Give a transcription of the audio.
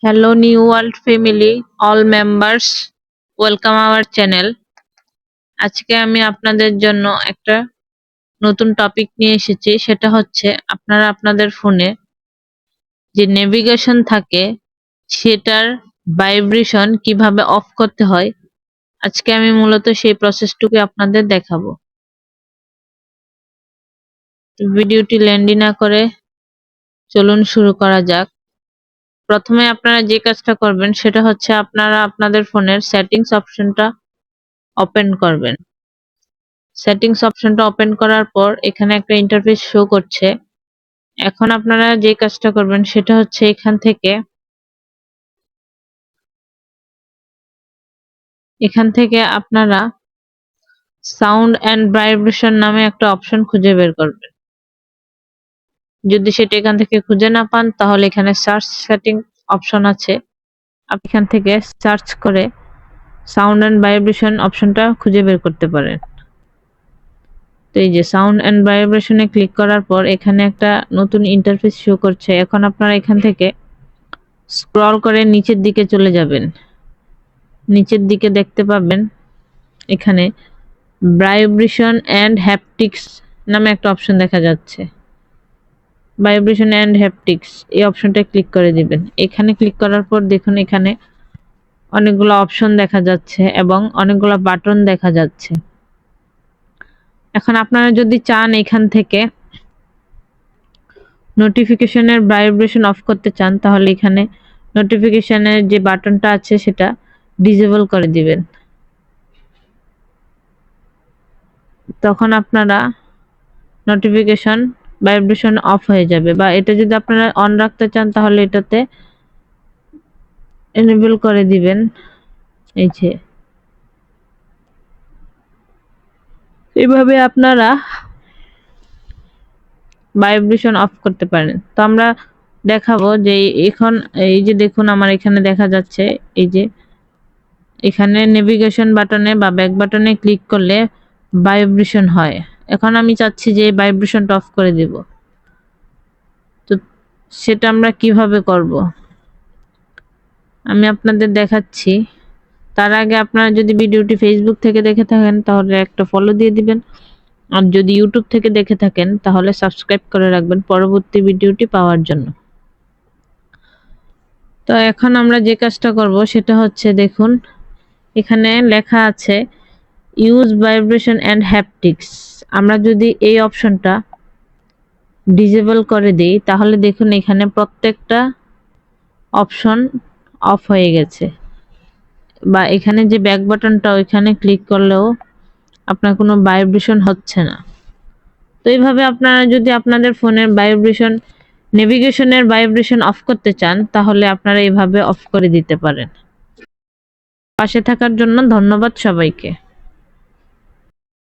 Hello New World family, all members, welcome our channel. আজকে আমি আপনাদের জন্য একটা নতুন টপিক নিয়ে এসেছি, সেটা হচ্ছে আপনারা আপনাদের ফোনে যে নেভিগেশন থাকে সেটার ভাইব্রেশন কিভাবে অফ করতে হয়। আজকে আমি মূলত সেই প্রসেসটুকু আপনাদের দেখাবো। ভিডিওটি লেন্দি না করে চলুন শুরু করা যাক। প্রথমে আপনারা যে কাজটা করবেন সেটা হচ্ছে আপনারা আপনাদের ফোনের সেটিংস অপশনটা ওপেন করবেন। সেটিংস অপশনটা ওপেন করার পর এখানে একটা ইন্টারফেস শো করছে। এখন আপনারা যে কাজটা করবেন সেটা হচ্ছে এখান থেকে আপনারা সাউন্ড এন্ড ভাইব্রেশন নামে একটা অপশন খুঁজে বের করবেন। যদি সেটা এখান থেকে খুঁজে না পান তাহলে এখানে সার্চ সেটিং অপশন আছে, আপনি এখান থেকে সার্চ করে সাউন্ড এন্ড ভাইব্রেশন অপশনটা খুঁজে বের করতে পারেন। তো এই যে সাউন্ড এন্ড ভাইব্রেশনে ক্লিক করার পর এখানে একটা নতুন ইন্টারফেস শো করছে। এখন আপনারা এখান থেকে স্ক্রল করে নিচের দিকে চলে যাবেন। নিচের দিকে দেখতে পাবেন এখানে ভাইব্রেশন এন্ড হ্যাপটিক্স নামে একটা অপশন দেখা যাচ্ছে। ভাইব্রেশন এন্ড হ্যাপটিক্স এই অপশনটা ক্লিক করে দিবেন। এখানে ক্লিক করার পর দেখুন এখানে অনেকগুলো অপশন দেখা যাচ্ছে এবং অনেকগুলো বাটন দেখা যাচ্ছে। এখন আপনারা যদি চান এখান থেকে নোটিফিকেশনের ভাইব্রেশন অফ করতে চান তাহলে এখানে নোটিফিকেশনের যে বাটনটা আছে সেটা ডিসেবল করে দিবেন। তখন আপনারা নোটিফিকেশন ভাইব্রেশন অফ হয়ে যাবে, বা এটা যদি আপনারা অন রাখতে চান তাহলে এটাতে এনেবল করে দিবেন। এই যে এইভাবে আপনারা ভাইব্রেশন অফ করতে পারেন। তো আমরা দেখাবো যে এখন এই যে দেখুন আমার এখানে দেখা যাচ্ছে এই যে এখানে নেভিগেশন বাটনে বা ব্যাক বাটনে ক্লিক করলে ভাইব্রেশন হয়। এখন আমি চাচ্ছি যে ভাইব্রেশনটা অফ করে দিব। তো সেটা আমরা কিভাবে করব আমি আপনাদের দেখাচ্ছি। তার আগে আপনারা যদি ভিডিওটি ফেসবুক থেকে দেখে থাকেন তাহলে একটা ফলো দিয়ে দিবেন, আর যদি ইউটিউব থেকে দেখে থাকেন তাহলে সাবস্ক্রাইব করে রাখবেন পরবর্তী ভিডিওটি পাওয়ার জন্য। তো এখন আমরা যে কাজটা করব সেটা হচ্ছে দেখুন এখানে লেখা আছে ইউজ ভাইব্রেশন এন্ড হ্যাপটিক্স। আমরা যদি এই অপশনটা ডিসেবল করে দিই তাহলে দেখুন এখানে প্রত্যেকটা অপশন অফ হয়ে গেছে, বা এখানে যে ব্যাক বাটনটা ওইখানে ক্লিক করলেও আপনার কোনো ভাইব্রেশন হচ্ছে না। তো এইভাবে আপনারা যদি আপনাদের ফোনের ভাইব্রেশন নেভিগেশনের ভাইব্রেশন অফ করতে চান তাহলে আপনারা এইভাবে অফ করে দিতে পারেন। পাশে থাকার জন্য ধন্যবাদ সবাইকে।